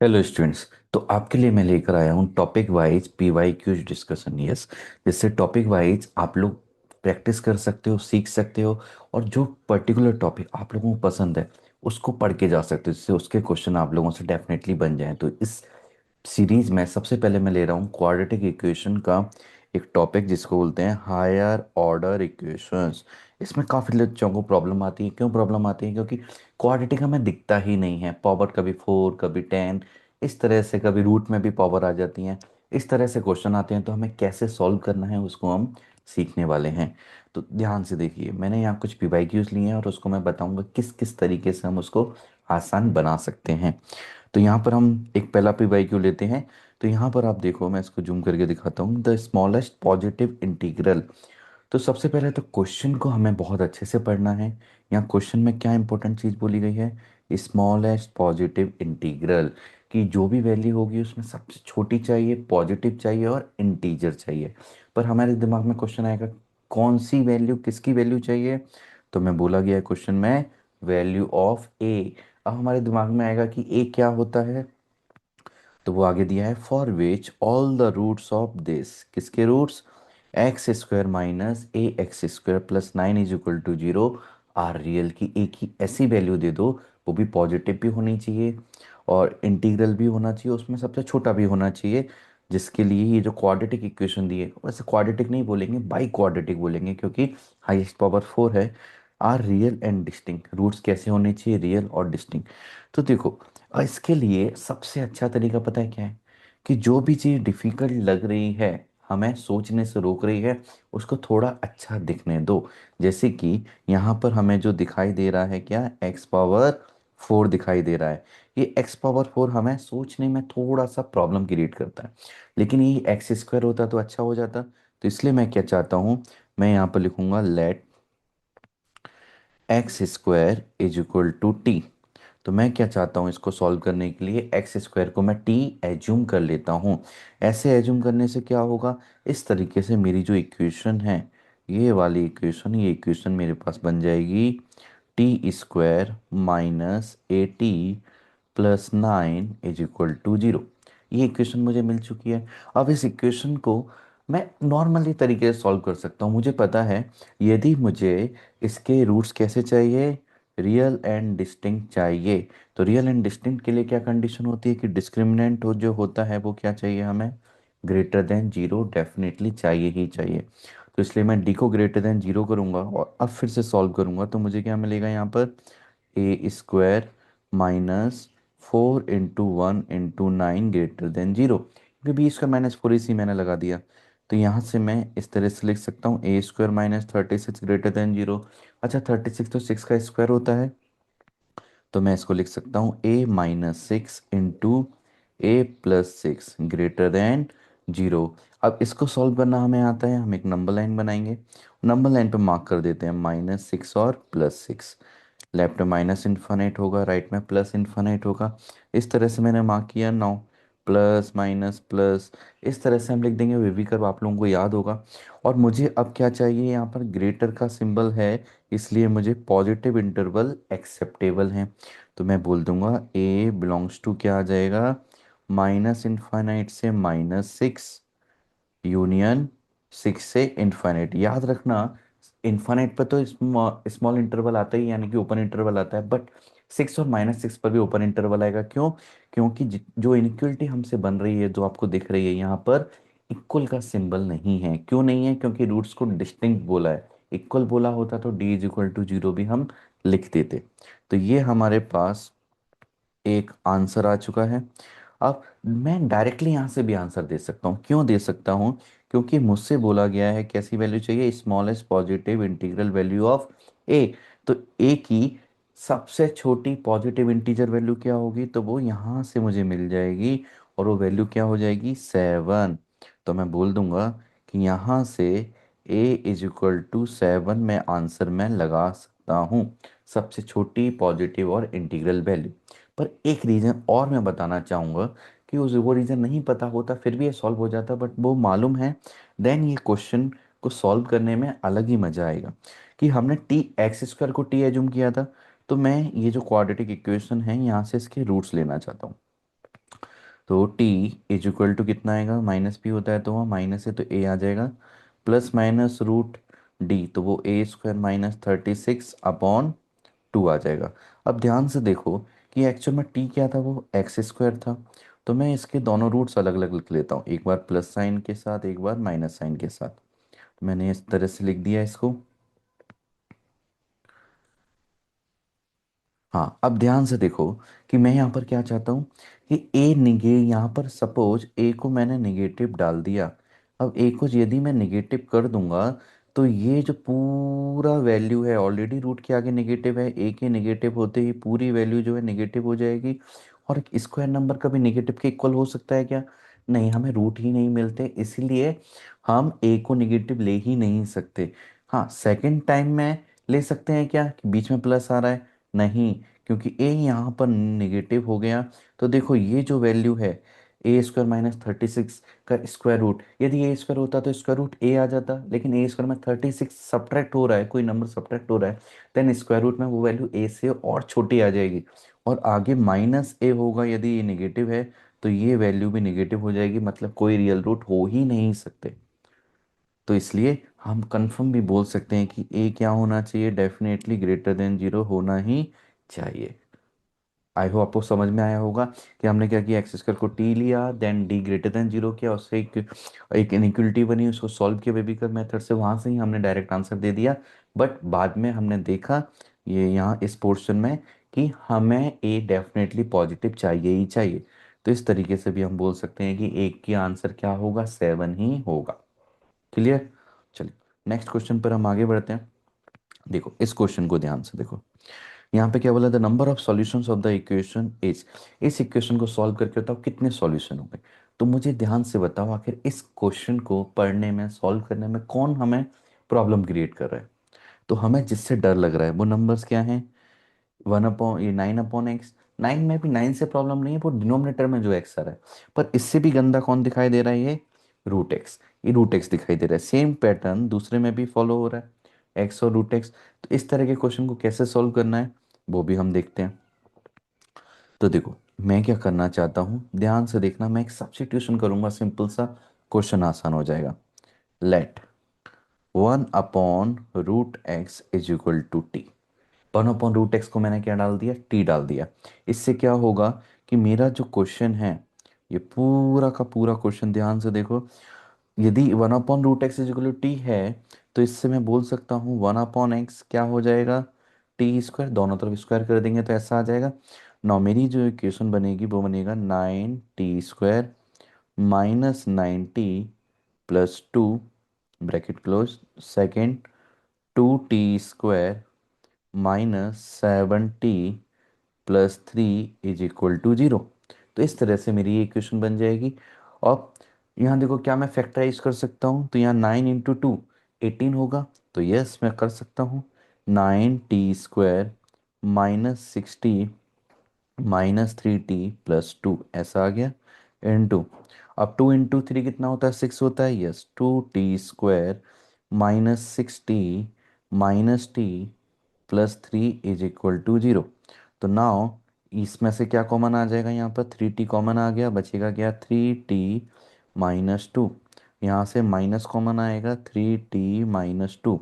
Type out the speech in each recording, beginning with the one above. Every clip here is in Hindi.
Hello students. तो आपके लिए मैं लेकर आया हूँ topic wise PYQ discussion. Yes, जिससे टॉपिक वाइज आप लोग प्रैक्टिस कर सकते हो, सीख सकते हो, और जो पर्टिकुलर टॉपिक आप लोगों को पसंद है उसको पढ़ के जा सकते हो, जिससे उसके क्वेश्चन आप लोगों से डेफिनेटली बन जाएं। तो इस सीरीज में सबसे पहले मैं ले रहा हूँ क्वाड्रेटिक इक्वेशन का एक टॉपिक जिसको बोलते हैं हायर ऑर्डर इक्वेशंस। इसमें काफ़ी बच्चों को प्रॉब्लम आती है। क्यों प्रॉब्लम आती है? क्योंकि क्वाड्रेटिक हमें दिखता ही नहीं है। पावर कभी 4, कभी 10, इस तरह से, कभी रूट में भी पावर आ जाती हैं। इस तरह से क्वेश्चन आते हैं, तो हमें कैसे सॉल्व करना है उसको हम सीखने वाले हैं। तो ध्यान से देखिए, मैंने यहाँ कुछ PYQs लिए हैं और उसको मैं बताऊंगा किस किस तरीके से हम उसको आसान बना सकते हैं। तो यहाँ पर हम एक पहला PYQ लेते हैं। तो यहाँ पर आप देखो, मैं इसको जूम करके दिखाता हूँ। The smallest positive integral. तो सबसे पहले तो क्वेश्चन को हमें बहुत अच्छे से पढ़ना है। यहाँ क्वेश्चन में क्या इंपॉर्टेंट चीज़ बोली गई है? स्मॉलेस्ट पॉजिटिव इंटीग्रल की जो भी वैल्यू होगी उसमें सबसे छोटी चाहिए, पॉजिटिव चाहिए और इंटीजर चाहिए। पर हमारे दिमाग में क्वेश्चन आएगा, कौन सी वैल्यू, किसकी वैल्यू चाहिए? तो मैं बोला गया है क्वेश्चन में वैल्यू ऑफ ए। अब हमारे दिमाग में आएगा कि ए क्या होता है। तो वो आगे दिया है, for which all the roots of this, किसके roots? X square minus a x square plus 9 is equal to 0 are real. की एक ही ऐसी वैल्यू दे दो, वो भी पॉजिटिव भी होनी चाहिए और इंटीग्रल भी होना चाहिए, उसमें सबसे छोटा भी होना चाहिए, जिसके लिए ये जो क्वाड्रेटिक इक्वेशन दी है, वैसे क्वाड्रेटिक नहीं बोलेंगे, बाई क्वाड्रेटिक बोलेंगे, क्योंकि हाईएस्ट पावर 4 है। Are real and distinct, roots कैसे होने चाहिए? रियल और डिस्टिंक्ट। तो देखो, इसके लिए सबसे अच्छा तरीका पता है क्या है? कि जो भी चीज़ डिफिकल्ट लग रही है, हमें सोचने से रोक रही है, उसको थोड़ा अच्छा दिखने दो। जैसे कि यहाँ पर हमें जो दिखाई दे रहा है, क्या? x पावर 4 दिखाई दे रहा है। ये x पावर 4 हमें सोचने में थोड़ा सा प्रॉब्लम क्रिएट करता है, लेकिन ये एक्स स्क्वायर होता तो अच्छा हो जाता। तो इसलिए मैं क्या चाहता हूँ, मैं यहाँ पर लिखूंगा let x square is equal to t. तो मैं क्या चाहता हूँ, इसको सॉल्व करने के लिए एक्स स्क्वायर को मैं टी एज्यूम कर लेता हूँ। ऐसे एज्यूम करने से क्या होगा, इस तरीके से मेरी जो इक्वेशन है, ये वाली इक्वेशन, ये इक्वेशन मेरे पास बन जाएगी t square minus a t plus 9 is equal to 0। ये इक्वेशन मुझे मिल चुकी है। अब इस इक्वेशन को मैं नॉर्मली तरीके से सॉल्व कर सकता हूँ। मुझे पता है, यदि मुझे इसके रूट्स कैसे चाहिए? रियल एंड डिस्टिंक्ट चाहिए। तो रियल एंड डिस्टिंक्ट के लिए क्या कंडीशन होती है? कि डिस्क्रिमिनेंट हो जो होता है वो क्या चाहिए हमें? ग्रेटर देन 0 डेफिनेटली चाहिए ही चाहिए। तो इसलिए मैं डी को ग्रेटर देन 0 करूंगा और अब फिर से सॉल्व करूंगा, तो मुझे क्या मिलेगा यहाँ पर? A square minus 4 into 1 into 9 greater than 0, क्योंकि 20 का -4 इसी मैंने लगा दिया। तो यहाँ से मैं इस तरह से लिख सकता हूँ, ए स्क्वायर माइनस 36 ग्रेटर देन 0। अच्छा, 36 तो 6 का स्क्वायर होता है, तो मैं इसको लिख सकता हूँ a-6 into a+6 greater than 0। अब इसको सॉल्व करना हमें आता है, हम एक नंबर लाइन बनाएंगे। नंबर लाइन पे मार्क कर देते हैं -6 और +6। लेफ्ट में माइनस इन्फानेट होगा, राइट में प्लस इन्फानेट होगा। इस तरह से मैंने मार्क किया 9, प्लस माइनस प्लस, इस तरह से हम लिख देंगे। वे भी कर्व आप लोगों को याद होगा। और मुझे अब क्या चाहिए? यहाँ पर ग्रेटर का सिंबल है, इसलिए मुझे पॉजिटिव इंटरवल एक्सेप्टेबल है। तो मैं बोल दूंगा ए बिलोंग्स टू, क्या आ जाएगा? माइनस इन्फाइनाइट से -6 यूनियन 6 से इन्फाइनाइट। याद रखना, इन्फाइनाइट पर तो स्मॉल इंटरवल आता ही, यानी कि ओपन इंटरवल आता है, बट 6 और -6 पर भी ओपन इंटरवल आएगा। क्यों? क्योंकि जो इनइक्वलिटी हमसे बन रही है, जो आपको दिख रही है यहाँ पर, इक्वल का सिंबल नहीं है। क्यों नहीं है? क्योंकि रूट्स को डिस्टिंक्ट बोला है। इक्वल बोला होता तो डी इज इक्वल टू 0 भी हम लिख देते। तो ये हमारे पास एक आंसर आ चुका है। अब मैं डायरेक्टली यहाँ से भी आंसर दे सकता हूँ। क्यों दे सकता हूँ? क्योंकि मुझसे बोला गया है कैसी वैल्यू चाहिए? Smallest positive integral value of a. तो ए की सबसे छोटी पॉजिटिव इंटीजर वैल्यू क्या होगी? तो वो यहाँ से मुझे मिल जाएगी, और वो वैल्यू क्या हो जाएगी? 7। तो मैं बोल दूंगा कि यहाँ से a = 7 में आंसर मैं लगा सकता हूँ, सबसे छोटी पॉजिटिव और इंटीग्रल वैल्यू। पर एक रीज़न और मैं बताना चाहूँगा, कि उस वो रीज़न नहीं पता होता फिर भी ये सॉल्व हो जाता, बट वो मालूम है, देन ये क्वेश्चन को सॉल्व करने में अलग ही मज़ा आएगा। कि हमने टी एक्स स्क्वायर को टी एज्यूम किया था, तो मैं ये जो क्वाड्रेटिक इक्वेशन है यहाँ से इसके रूट्स लेना चाहता हूँ। तो टी इज इक्वल टू कितना आएगा, माइनस पी होता है तो वहाँ माइनस है तो ए आ जाएगा, प्लस माइनस रूट डी, तो वो ए स्क्वायर माइनस 36 अपॉन टू आ जाएगा। अब ध्यान से देखो कि एक्चुअल में टी क्या था, वो एक्स स्क्वायर था। तो मैं इसके दोनों रूट्स अलग अलग लिख लेता हूँ, एक बार प्लस साइन के साथ एक बार माइनस साइन के साथ। मैंने इस तरह से लिख दिया इसको। हाँ, अब ध्यान से देखो कि मैं यहाँ पर क्या चाहता हूँ कि ए निगे, यहाँ पर सपोज ए को मैंने निगेटिव डाल दिया। अब ए को यदि मैं निगेटिव कर दूंगा तो ये जो पूरा वैल्यू है, ऑलरेडी रूट के आगे निगेटिव है, ए के निगेटिव होते ही पूरी वैल्यू जो है निगेटिव हो जाएगी। और स्क्वायर नंबर कभी निगेटिव के इक्वल हो सकता है क्या? नहीं, हमें रूट ही नहीं मिलते, इसीलिए हम ए को निगेटिव ले ही नहीं सकते। हाँ, सेकंड टाइम में ले सकते हैं क्या कि बीच में प्लस आ रहा है? नहीं, क्योंकि ए यहाँ पर निगेटिव हो गया। तो देखो ये जो वैल्यू है, ए स्क्वायर माइनस 36 का स्क्वायर रूट, यदि ए स्क्वायर होता तो स्क्वायर रूट ए आ जाता, लेकिन ए स्क्वायर में 36 सब्ट्रैक्ट हो रहा है, कोई नंबर सब्ट्रैक्ट हो रहा है, देन स्क्वायर रूट में वो वैल्यू ए से और छोटी आ जाएगी। और आगे माइनस ए होगा, यदि ये निगेटिव है तो ये वैल्यू भी निगेटिव हो जाएगी, मतलब कोई रियल रूट हो ही नहीं सकते। तो इसलिए हम कंफर्म भी बोल सकते हैं कि ए क्या होना चाहिए, डेफिनेटली ग्रेटर देन जीरो होना ही चाहिए। आई होप आपको समझ में आया होगा कि हमने क्या किया, एक्स स्क्वायर को टी लिया, then d greater than zero किया, उससे एक इनइक्वलिटी बनी, उसको सॉल्व किया बेबीकर मेथड से, वहां से ही हमने डायरेक्ट आंसर दे दिया। बट बाद में हमने देखा ये यहाँ इस पोर्शन में कि हमें ए डेफिनेटली पॉजिटिव चाहिए ही चाहिए। तो इस तरीके से भी हम बोल सकते हैं कि एक की आंसर क्या होगा, 7 ही होगा। क्लियर? चलिए नेक्स्ट क्वेश्चन पर हम आगे बढ़ते हैं। देखो इस क्वेश्चन को ध्यान से देखो, यहाँ पे क्या बोला, the number of solutions of the equation is, इस इक्वेशन को सॉल्व करके बताओ कितने सॉल्यूशन होंगे। तो मुझे ध्यान से बताओ आखिर इस क्वेश्चन को पढ़ने में, सॉल्व करने में कौन हमें प्रॉब्लम क्रिएट कर रहा है। तो हमें जिससे डर लग रहा है वो नंबर्स क्या हैं, 1 अपॉन ये 9 अपॉन एक्स। 9 में भी 9 से प्रॉब्लम नहीं है, वो डिनोमिनेटर में जो एक्स आ रहा है। पर इससे भी गंदा कौन दिखाई दे रहा है, ये रूट एक्स। ये रूट एक्स दिखाई दे रहा है, सेम पैटर्न दूसरे में भी फॉलो हो रहा है, एक्स और रूट एक्स। तो इस तरह के क्वेश्चन को कैसे सॉल्व करना है वो भी हम देखते हैं। तो देखो मैं क्या करना चाहता हूँ, ध्यान से देखना, मैं एक सब्स्टिट्यूशन करूंगा, सिंपल सा, क्वेश्चन आसान हो जाएगा। Let 1 upon root x is equal to t. 1 upon root x को मैंने क्या डाल दिया, टी डाल दिया। इससे क्या होगा कि मेरा जो क्वेश्चन है, ये पूरा का पूरा क्वेश्चन ध्यान से देखो, यदि 1 upon root x is equal to t है, तो इससे मैं बोल सकता हूँ 1 अपॉन एक्स क्या हो जाएगा, टी स्क्वायर, दोनों तरफ स्क्वायर कर देंगे तो ऐसा आ जाएगा। नौ मेरी जो इक्वेशन बनेगी वो बनेगा 9 t square minus 9 t plus two, bracket close, second 2 t square minus 7 t plus 3 is equal to zero. तो इस तरह से मेरी ये इक्वेशन बन जाएगी। और यहाँ देखो क्या मैं फैक्टराइज कर सकता हूँ, तो यहाँ 9 इंटू 2 18 होगा, तो यस मैं कर सकता हूँ। 9 t square minus 60 -3 T plus to ऐसा आ गया, इंटू, अब 2 इंटू 3 कितना होता है, 6 होता है, yes, 2 t square -60 -t plus 3 is equal to zero. तो नाउ इसमें से क्या कॉमन आ जाएगा, यहाँ पर 3 टी कॉमन आ गया, बचेगा क्या, 3 टी -2। यहाँ से माइनस कॉमन आएगा, 3 टी -2,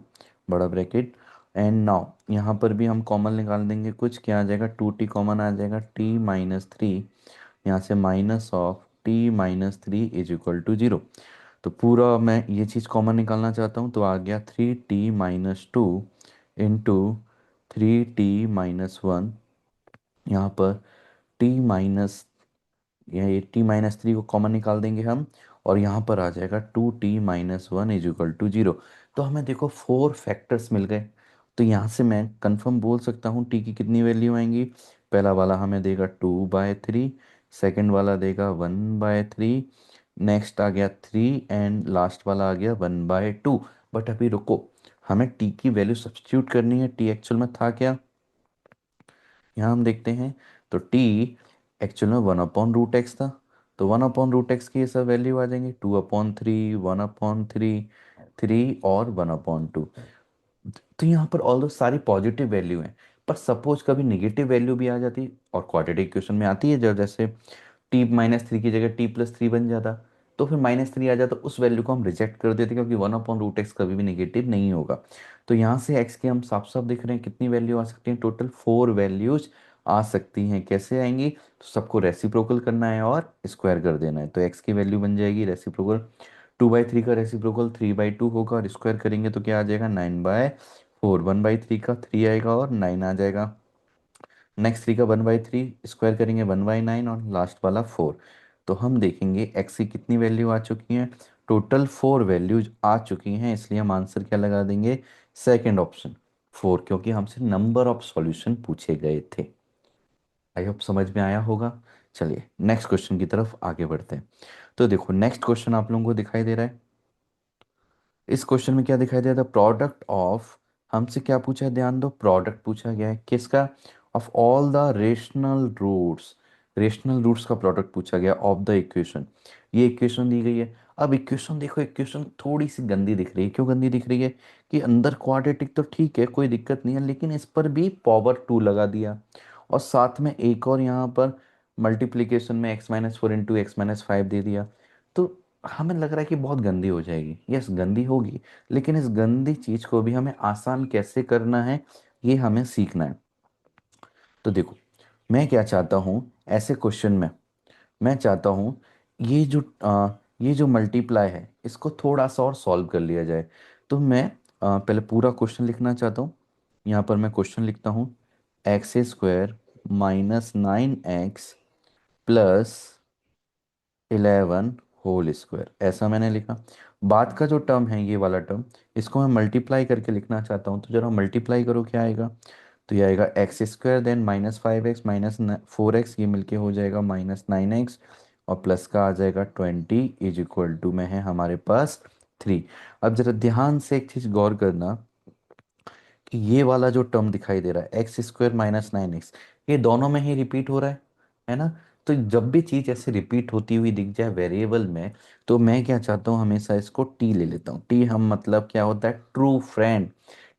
बड़ा ब्रैकेट, एंड नाउ यहाँ पर भी हम कॉमन निकाल देंगे, कुछ क्या आ जाएगा, 2 टी कॉमन आ जाएगा, T-3, यहाँ से -(T-3) is equal to zero. तो पूरा मैं ये चीज़ कॉमन निकालना चाहता हूँ, तो आ गया 3 T-2 इंटू 3 T-1, यहाँ पर टी माइनस, ये T-3 को कॉमन निकाल देंगे हम, और यहाँ पर आ जाएगा 2 T-1 is equal to zero. तो हमें देखो 4 फैक्टर्स मिल गए। तो यहाँ से मैं कंफर्म बोल सकता हूँ टी की कितनी वैल्यू आएंगी। पहला वाला हमें देगा 2/3, सेकंड वाला देगा 1/3, नेक्स्ट आ गया 3, एंड लास्ट वाला आ गया 1/2। बट अभी रुको, हमें टी की वैल्यू सब्स्टिट्यूट करनी है, टी एक्चुअल में था क्या, यहाँ हम देखते हैं। तो t एक्चुअल में 1 अपॉन रूट एक्स था, तो 1 अपॉन रूट एक्स की ये सब वैल्यू आ जाएंगी, 2/3, 1/3, 3 और 1/2। तो यहाँ पर ऑल दो सारी पॉजिटिव वैल्यू हैं, पर सपोज कभी निगेटिव वैल्यू भी आ जाती, और क्वाड्रेटिक इक्वेशन में आती है, जब जैसे t-3 की जगह t+3 बन जाता, तो फिर -3 आ जाता, उस वैल्यू को हम रिजेक्ट कर देते क्योंकि 1/√x कभी भी नेगेटिव नहीं होगा। तो यहाँ से x की हम साफ साफ देख रहे हैं कितनी वैल्यू आ सकती है, टोटल 4 वैल्यूज आ सकती हैं। कैसे आएंगी? तो सबको रेसिप्रोकल करना है और स्क्वायर कर देना है। तो x की वैल्यू बन जाएगी रेसिप्रोकल, 2/3 का रेसिप्रोकल 3/2 होगा और स्क्वायर करेंगे तो क्या आ जाएगा, 9/4। 1/3 का 3 आएगा और 9 आ जाएगा। नेक्स्ट 3 का 1/3 स्क्वायर करेंगे 1/9 और लास्ट वाला 4। तो हम देखेंगे एक्स की कितनी वैल्यू आ चुकी है, टोटल 4 वैल्यूज आ चुकी हैं, इसलिए हम आंसर क्या लगा देंगे, सेकंड ऑप्शन 4, क्योंकि हमसे नंबर ऑफ सॉल्यूशन पूछे गए थे। आई होप समझ में आया होगा। चलिए नेक्स्ट क्वेश्चन की तरफ आगे बढ़ते हैं। तो देखो नेक्स्ट क्वेश्चन आप लोगों को दिखाई दे रहा है। इस क्वेश्चन में क्या दिखाई दिया था, प्रोडक्ट ऑफ, हमसे क्या पूछा है, ध्यान दो, प्रोडक्ट पूछा गया है किसका, of all the rational roots का प्रोडक्ट पूछा गया ऑफ द इक्वेशन। ये इक्वेशन दी गई है। अब इक्वेशन देखो, इक्वेशन थोड़ी सी गंदी दिख रही है। क्यों गंदी दिख रही है? कि अंदर क्वाड्रेटिक तो ठीक है, कोई दिक्कत नहीं है, लेकिन इस पर भी पावर 2 लगा दिया और साथ में एक और यहाँ पर मल्टीप्लीकेशन में x-4 × x-5 दे दिया। तो हमें लग रहा है कि बहुत गंदी हो जाएगी। यस, गंदी होगी, लेकिन इस गंदी चीज को भी हमें आसान कैसे करना है, ये हमें सीखना है। तो देखो, मैं क्या चाहता हूँ ऐसे क्वेश्चन में, मैं चाहता हूँ ये जो मल्टीप्लाई है इसको थोड़ा सा और सॉल्व कर लिया जाए। तो मैं पहले पूरा क्वेश्चन लिखना चाहता हूँ। यहाँ पर मैं क्वेश्चन लिखता हूँ, x² -9x plus 11 whole square, ऐसा मैंने लिखा। बाद का जो टर्म है, ये वाला टर्म, इसको मैं मल्टीप्लाई करके लिखना चाहता हूँ। तो जरा मल्टीप्लाई करो, क्या आएगा, तो ये आएगा x² देन -5x -4x, ये मिलके हो जाएगा -9x, और प्लस का आ जाएगा 20 इज इक्वल टू में है हमारे पास 3। अब जरा ध्यान से एक चीज गौर करना कि ये वाला जो टर्म दिखाई दे रहा है x² -9x, ये दोनों में ही रिपीट हो रहा है ना। तो जब भी चीज ऐसे रिपीट होती हुई दिख जाए वेरिएबल में, तो मैं क्या चाहता हूँ, हमेशा इसको t ले लेता हूँ। t हम मतलब क्या होता है, ट्रू फ्रेंड।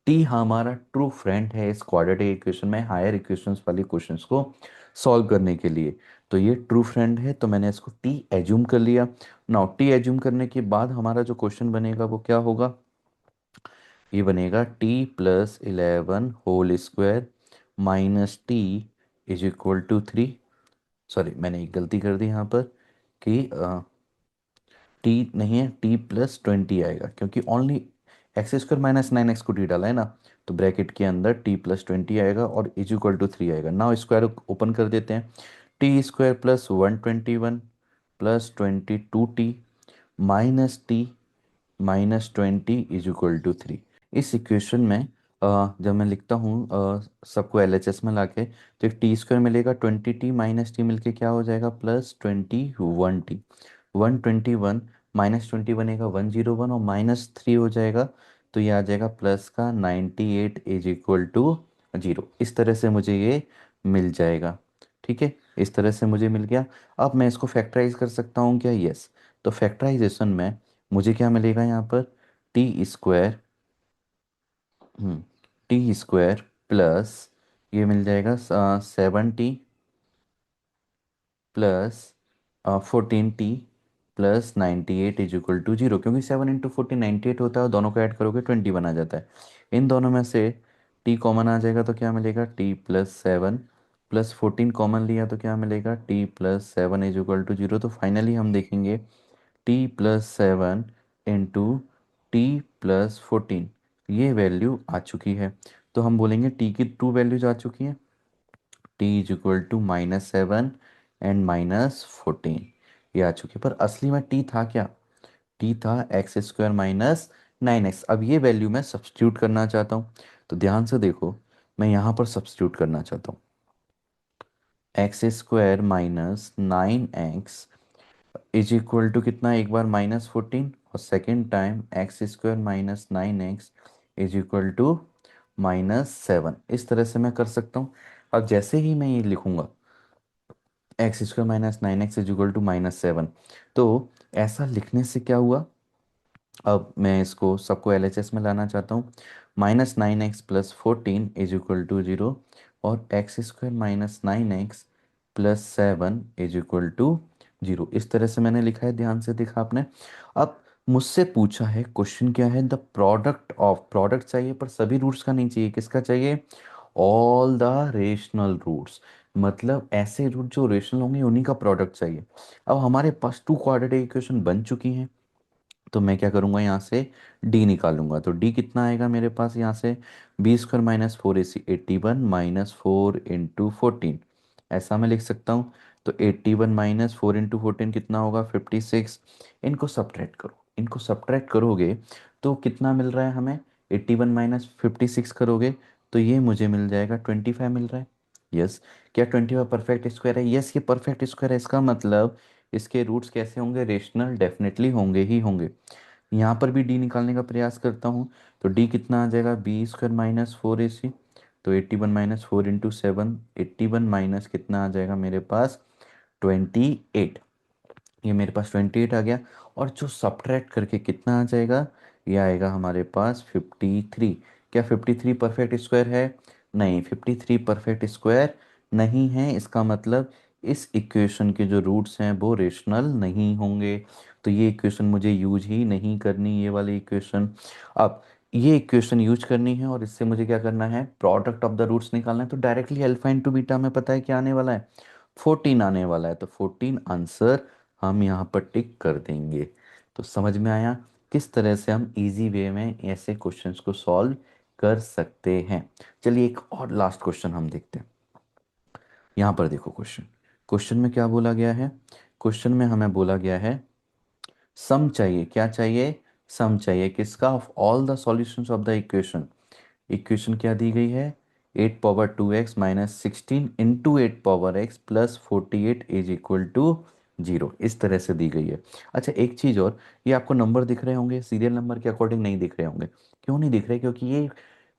t हमारा ट्रू फ्रेंड है इस क्वाड्रेटिक इक्वेशन में, हायर इक्वेशंस वाली क्वेश्चंस को सॉल्व करने के लिए। तो ये ट्रू फ्रेंड है, तो मैंने इसको t एज्यूम कर लिया। नाउ t एज्यूम करने के बाद हमारा जो क्वेश्चन बनेगा वो क्या होगा, ये बनेगा t+11 whole square -t is equal to 3। Sorry, मैंने एक गलती कर दी यहाँ पर कि टी नहीं है, t+20 आएगा, क्योंकि ओनली x² -9x को t डाला है ना। तो ब्रैकेट के अंदर t+20 आएगा और इज इक्वल टू 3 आएगा। नाउ स्क्वायर ओपन कर देते हैं, t² +121 +22t -t -20 is equal to 3। इस इक्वेशन में जब मैं लिखता हूँ सबको एलएचएस में लाके, तो एक t² मिलेगा, 20t -t मिलके क्या हो जाएगा, +21t। 121 -20 बनेगा 101 और -3 हो जाएगा, तो ये आ जाएगा प्लस का 98 इज इक्वल टू 0। इस तरह से मुझे ये मिल जाएगा। ठीक है, इस तरह से मुझे मिल गया। अब मैं इसको फैक्टराइज कर सकता हूँ क्या, यस। तो फैक्टराइजेशन में मुझे क्या मिलेगा यहाँ पर, t² t² प्लस ये मिल जाएगा 7t plus 14t plus 98 is equal to 0, क्योंकि 7 × 14 98 होता है और दोनों को ऐड करोगे 20 बना जाता है। इन दोनों में से t कॉमन आ जाएगा तो क्या मिलेगा, t+7 +14 कॉमन लिया तो क्या मिलेगा, t+7 इज इक्वल टू 0। तो फाइनली हम देखेंगे t+7 इंटू t+14, ये वैल्यू आ चुकी है। तो हम बोलेंगे t की 2 वैल्यूज आ चुकी हैं, t is equal to -7 and -14, ये आ चुकी है। पर असली में t था क्या, t था x² -9x। अब ये वैल्यू मैं सब्स्टिट्यूट करना चाहता हूँ। तो ध्यान से देखो, मैं यहाँ पर सब्स्टिट्यूट करना चाहता हूँ, x² -9x is equal to कितना, एक बार -14 और second time x² -9x is equal to -7। इस तरह से मैं कर सकता हूँ। अब जैसे ही मैं ये लिखूंगा x² -9x is equal to -7, तो ऐसा लिखने से क्या हुआ, अब मैं इसको सबको एलएचएस में लाना चाहता हूँ। -9x +14 इज इक्वल टू 0 और x² -9x प्लस 7 = 0। इस तरह से मैंने लिखा है, ध्यान से देखा आपने। अब मुझसे पूछा है, क्वेश्चन क्या है, द प्रोडक्ट ऑफ, प्रोडक्ट चाहिए पर सभी रूट्स का नहीं चाहिए, किसका चाहिए, ऑल द रेशनल रूट्स, मतलब ऐसे रूट जो रेशनल होंगे उन्हीं का प्रोडक्ट चाहिए। अब हमारे पास टू क्वाड्रेटिक इक्वेशन बन चुकी हैं, तो मैं क्या करूँगा, यहाँ से डी निकालूंगा। तो डी कितना आएगा मेरे पास यहाँ से, b² - 4ac 81 - 4 × 14, ऐसा मैं लिख सकता हूँ। तो 81 - 4 × 14 कितना होगा, 56। इनको सब्ट्रैक्ट करो, इनको सब्ट्रैक्ट करोगे तो कितना मिल रहा है हमें, 81 - 56 करोगे तो ये मुझे मिल जाएगा 25 मिल रहा है। यस, क्या 25 परफेक्ट स्क्वायर है, यस ये परफेक्ट स्क्वायर है। इसका मतलब इसके रूट्स कैसे होंगे, रेशनल, डेफिनेटली होंगे ही होंगे। यहाँ पर भी डी निकालने का प्रयास करता हूँ, तो डी कितना आ जाएगा, b² - 4ac, तो 81 - 4 × 7, 81 माइनस कितना आ जाएगा मेरे पास, 28। ये मेरे पास 28 आ गया। और जो सब्ट्रैक्ट करके कितना आ जाएगा, ये आएगा हमारे पास 53। क्या 53 परफेक्ट स्क्वायर है, नहीं 53 परफेक्ट स्क्वायर नहीं है। इसका मतलब इस इक्वेशन के जो रूट्स हैं वो रेशनल नहीं होंगे, तो ये इक्वेशन मुझे यूज ही नहीं करनी, ये वाली इक्वेशन। अब ये इक्वेशन यूज करनी है और इससे मुझे क्या करना है, प्रोडक्ट ऑफ द रूट्स निकालना है। तो डायरेक्टली अल्फा इंटू बीटा में पता है क्या आने वाला है, 14 आने वाला है। तो 14 आंसर हम यहाँ पर टिक कर देंगे। तो समझ में आया किस तरह से हम इजी वे में ऐसे क्वेश्चंस को सॉल्व कर सकते हैं। चलिए एक और लास्ट क्वेश्चन हम देखते हैं। यहाँ पर देखो क्वेश्चन, क्वेश्चन में क्या बोला गया है, क्वेश्चन में हमें बोला गया है सम चाहिए, क्या चाहिए, सम चाहिए किसका, of all the solutions of the equation. Equation क्या दी गई है, 8 power 2x minus 16 × 8 power x + 48 = 0, इस तरह से दी गई है। अच्छा एक चीज़ और, ये आपको नंबर दिख रहे होंगे, सीरियल नंबर के अकॉर्डिंग नहीं दिख रहे होंगे। क्यों नहीं दिख रहे, क्योंकि ये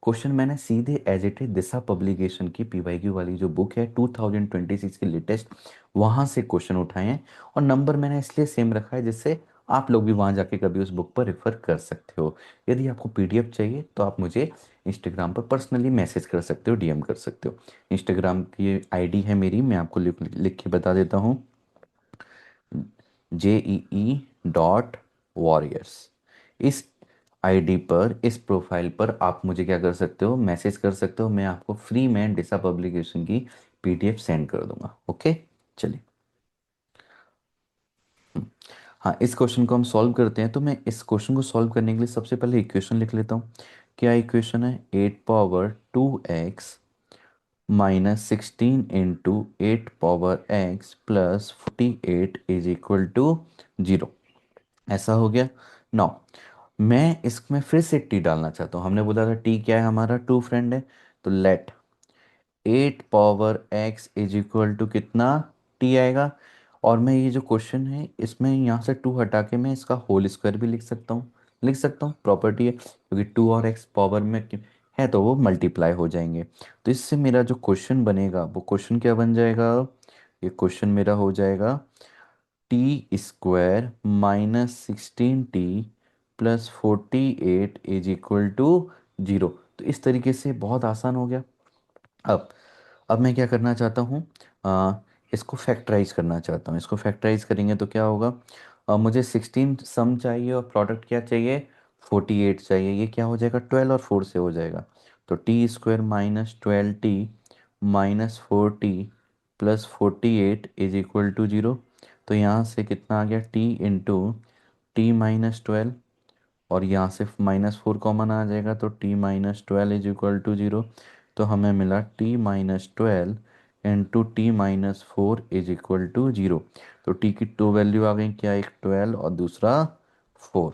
क्वेश्चन मैंने सीधे as it is Disha publication की पीवाईक्यू वाली जो बुक है 2026 की लेटेस्ट, वहाँ से क्वेश्चन उठाए हैं। और नंबर मैंने इसलिए सेम रखा है जिससे आप लोग भी वहाँ जाके कभी उस बुक पर रेफर कर सकते हो। यदि आपको पीडीएफ चाहिए तो आप मुझे इंस्टाग्राम पर पर्सनली मैसेज कर सकते हो, डीएम कर सकते हो। इंस्टाग्राम की आईडी है मेरी, मैं आपको लिख लिख के बता देता हूँ, JEE.Warriors। इस आईडी पर, इस प्रोफाइल पर आप मुझे क्या कर सकते हो, मैसेज कर सकते हो, मैं आपको फ्री में डिसा पब्लिकेशन की पीडीएफ सेंड कर दूंगा। ओके, चलिए। हाँ, इस क्वेश्चन को हम सॉल्व करते हैं। तो मैं इस क्वेश्चन को सॉल्व करने के लिए सबसे पहले इक्वेशन लिख लेता हूँ। क्या इक्वेशन है, 8 power 2x minus 16 × 8 power x + 48 = 0, ऐसा हो गया। नौ, मैं इसमें फिर से टी डालना चाहता हूँ। हमने बोला था टी क्या है, हमारा टू फ्रेंड है। तो लेट 8 पावर x कितना, टी आएगा। और मैं ये जो क्वेश्चन है इसमें यहाँ से टू हटा के मैं इसका होल स्क्वायर भी लिख सकता हूँ, लिख सकता हूँ, प्रॉपर्टी है, क्योंकि टू और एक्स पावर में है तो वो मल्टीप्लाई हो जाएंगे। तो इससे मेरा जो क्वेश्चन बनेगा वो क्वेश्चन क्या बन जाएगा, ये क्वेश्चन मेरा हो जाएगा t²-16t + 48 = 0। तो इस तरीके से बहुत आसान हो गया। अब अब मैं क्या करना चाहता हूँ, आ, इसको फैक्टराइज करना चाहता हूँ। इसको फैक्टराइज करेंगे तो क्या होगा, मुझे 16 सम चाहिए और प्रोडक्ट क्या चाहिए, 48 चाहिए। ये क्या हो जाएगा, 12 और 4 से हो जाएगा। तो t² - 12t - 40 + 48 = 0। तो यहाँ से कितना आ गया, t × t - 12, और यहाँ से -4 कॉमन आ जाएगा, तो t - 12 = 0। तो हमें मिला t - 12 × t - 4 = 0। तो t की टू वैल्यू आ गई, क्या, एक 12 और दूसरा 4।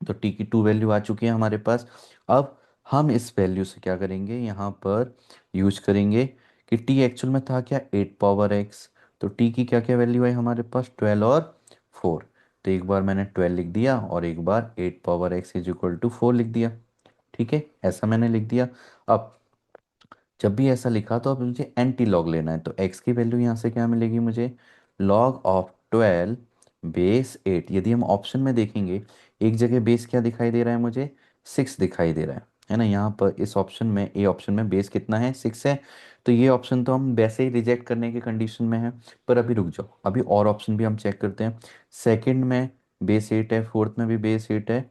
तो टी की टू वैल्यू आ चुकी है हमारे पास। अब हम इस वैल्यू से क्या करेंगे, यहाँ पर यूज करेंगे कि टी एक्चुअल में था क्या, 8 पावर x। तो टी की क्या क्या वैल्यू आई हमारे पास, 12 और 4। तो एक बार मैंने 12 लिख दिया और एक बार 8 पावर x = 4 लिख दिया। ठीक है, ऐसा मैंने लिख दिया। अब जब भी ऐसा लिखा तो अब मुझे एंटी लॉग लेना है। तो x की वैल्यू यहाँ से क्या मिलेगी मुझे, log of 12 बेस 8। यदि हम ऑप्शन में देखेंगे, एक जगह बेस क्या दिखाई दे रहा है मुझे, 6 दिखाई दे रहा है। है ना। यहाँ पर इस ऑप्शन में, ए ऑप्शन में बेस कितना है, 6 है। तो ये ऑप्शन तो हम वैसे ही रिजेक्ट करने के कंडीशन में है। पर अभी रुक जाओ, अभी और ऑप्शन भी हम चेक करते हैं। सेकंड में बेस 8 है, फोर्थ में भी बेस 8 है,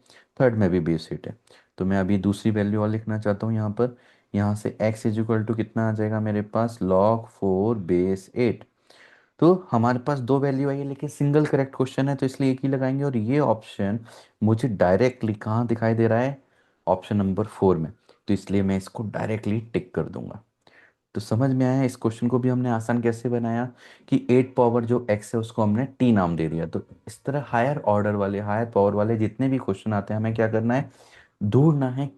थर्ड में भी बेस 8 है। तो मैं अभी दूसरी वैल्यू और लिखना चाहता हूँ यहाँ पर। यहाँ से x इज इक्वल टू कितना आ जाएगा मेरे पास, log 4 बेस 8। तो हमारे पास दो वैल्यू आई है, लेकिन सिंगल करेक्ट क्वेश्चन है तो इसलिए एक ही लगाएंगे। और ये ऑप्शन मुझे डायरेक्टली कहाँ दिखाई दे रहा है, ऑप्शन नंबर 4 में। तो इसलिए मैं इसको डायरेक्टली टिक कर दूंगा। तो समझ में आया इस क्वेश्चन को भी हमने आसान कैसे बनाया, कि 8 पावर जो x है उसको हमने t नाम दे दिया। तो इस तरह हायर ऑर्डर वाले, हायर पावर वाले जितने भी क्वेश्चन आते हैं, हमें क्या करना है, ढूंढना है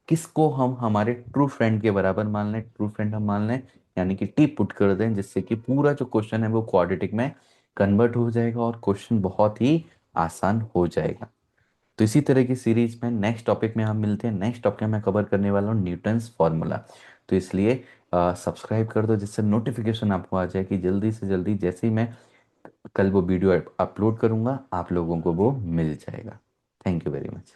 किसको हम हमारे ट्रू फ्रेंड के बराबर मान लें। ट्रू फ्रेंड हम मान लें, यानी कि टी पुट कर दें, जिससे कि पूरा जो क्वेश्चन है वो क्वाड्रेटिक में कन्वर्ट हो जाएगा और क्वेश्चन बहुत ही आसान हो जाएगा। तो इसी तरह की सीरीज में नेक्स्ट टॉपिक में हम मिलते हैं। नेक्स्ट टॉपिक में मैं कवर करने वाला हूँ न्यूटन्स फॉर्मूला। तो इसलिए सब्सक्राइब कर दो, जिससे नोटिफिकेशन आपको आ जाए कि जल्दी से जल्दी जैसे ही मैं कल वो वीडियो अपलोड करूंगा आप लोगों को वो मिल जाएगा। Thank you very much.